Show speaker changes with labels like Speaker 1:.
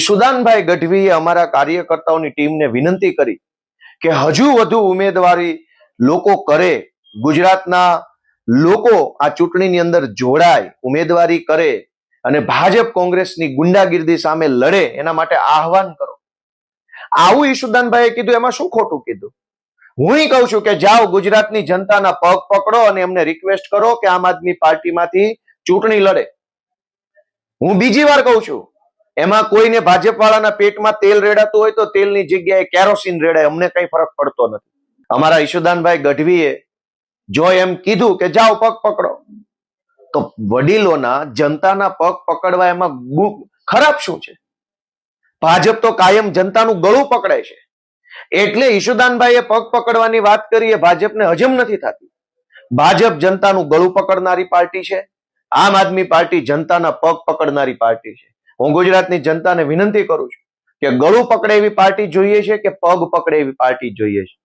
Speaker 1: સુદાનભાઈ ગઢવીએ અમારા કાર્યકર્તાઓની ટીમને વિનંતી કરી કે હજુ વધુ ઉમેદવારી લોકો કરે, ગુજરાતના લોકો આ ચૂંટણીની અંદર જોડાય, ઉમેદવારી કરે અને ભાજપ કોંગ્રેસની ગુંડાગીર્દી સામે લડે, એના માટે આહવાન કરો. આવું ઈશુદાનભાઈએ કીધું, એમાં શું ખોટું કીધું? હું કહું છું કે જાઓ ગુજરાતની જનતાના પગ પકડો અને એમને રિક્વેસ્ટ કરો કે આમ આદમી પાર્ટીમાંથી ચૂંટણી લડે. હું બીજી વાર કહું છું, એમાં કોઈને ભાજપ વાળાના પેટમાં તેલ રેડાતું હોય તો તેલની જગ્યાએ કેરોસીન રેડાય, અમને કઈ ફરક પડતો નથી. અમારા ઈશુદાનભાઈ ગઢવીએ જો એમ કીધું કે જાઓ પગ પકડો, તો વડીલોના જનતાના પગ પકડવા એમાં ખરાબ શું છે? ભાજપ તો કાયમ જનતાનું ગળું પકડે છે. એટલે ઈશુદાનભાઈએ પગ પકડવાની વાત કરી, એ ભાજપને હજમ નથી થતી. ભાજપ જનતાનું ગળું પકડનારી પાર્ટી છે, આમ આદમી પાર્ટી જનતાના પગ પકડનારી પાર્ટી છે. હું ગુજરાતની જનતાને વિનંતી કરું છું કે ગળું પકડે એવી પાર્ટી જોઈએ છે કે પગ પકડે એવી પાર્ટી જોઈએ છે?